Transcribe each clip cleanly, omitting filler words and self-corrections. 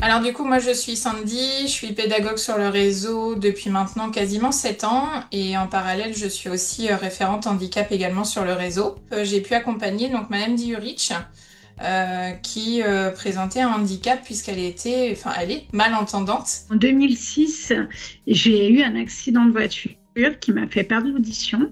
Alors du coup, moi je suis Sandy, je suis pédagogue sur le réseau depuis maintenant quasiment 7 ans et en parallèle je suis aussi référente handicap également sur le réseau. J'ai pu accompagner donc Madame Diurich qui présentait un handicap puisqu'elle était, enfin elle est malentendante. En 2006, j'ai eu un accident de voiture qui m'a fait perdre l'audition.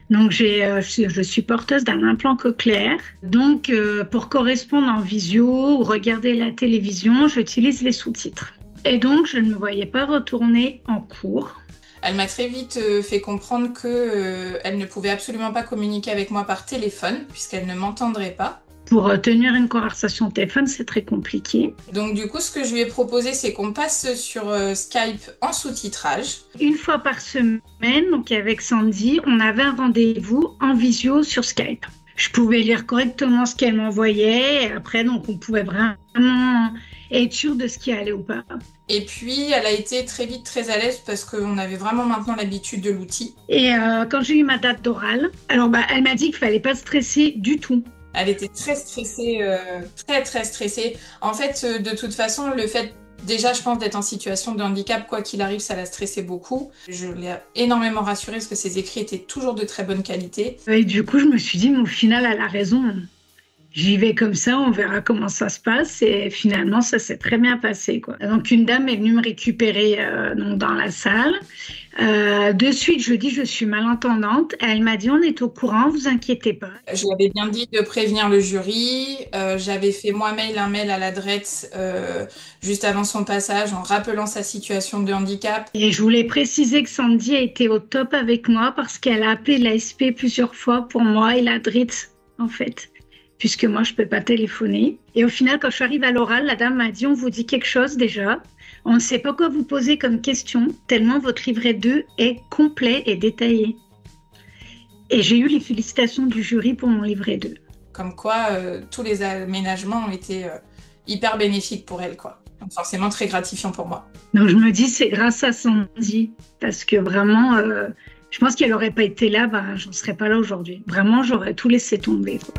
Donc, je suis porteuse d'un implant cochléaire. Donc, pour correspondre en visio ou regarder la télévision, j'utilise les sous-titres. Et donc, je ne me voyais pas retourner en cours. Elle m'a très vite fait comprendre que elle ne pouvait absolument pas communiquer avec moi par téléphone puisqu'elle ne m'entendrait pas. Pour tenir une conversation au téléphone, c'est très compliqué. Donc du coup, ce que je lui ai proposé, c'est qu'on passe sur Skype en sous-titrage. Une fois par semaine, donc avec Sandy, on avait un rendez-vous en visio sur Skype. Je pouvais lire correctement ce qu'elle m'envoyait et après, donc, on pouvait vraiment être sûr de ce qui allait ou pas. Et puis, elle a été très vite très à l'aise parce qu'on avait vraiment maintenant l'habitude de l'outil. Et quand j'ai eu ma date d'oral, alors elle m'a dit qu'il fallait pas stresser du tout. Elle était très stressée, très très stressée. En fait, de toute façon, le fait déjà, je pense, d'être en situation de handicap, quoi qu'il arrive, ça la stressait beaucoup. Je l'ai énormément rassurée parce que ses écrits étaient toujours de très bonne qualité. Et du coup, je me suis dit, mais au final, elle a raison. J'y vais comme ça, on verra comment ça se passe. Et finalement, ça s'est très bien passé, quoi. Donc, une dame est venue me récupérer donc dans la salle. De suite, je dis, je suis malentendante. Elle m'a dit, on est au courant, vous inquiétez pas. Je lui avais bien dit de prévenir le jury. J'avais fait moi-même un mail à l'adresse juste avant son passage en rappelant sa situation de handicap. Et je voulais préciser que Sandy a été au top avec moi parce qu'elle a appelé l'ASP plusieurs fois pour moi et la DRIT, en fait, puisque moi, je ne peux pas téléphoner. Et au final, quand je suis arrivée à l'oral, la dame m'a dit, on vous dit quelque chose déjà. On ne sait pas quoi vous poser comme question, tellement votre livret 2 est complet et détaillé. Et j'ai eu les félicitations du jury pour mon livret 2. Comme quoi, tous les aménagements ont été hyper bénéfiques pour elle, quoi. Donc forcément très gratifiant pour moi. Donc je me dis, c'est grâce à Sandy, parce que vraiment, je pense qu'elle n'aurait pas été là, j'en serais pas là aujourd'hui. Vraiment, j'aurais tout laissé tomber, quoi.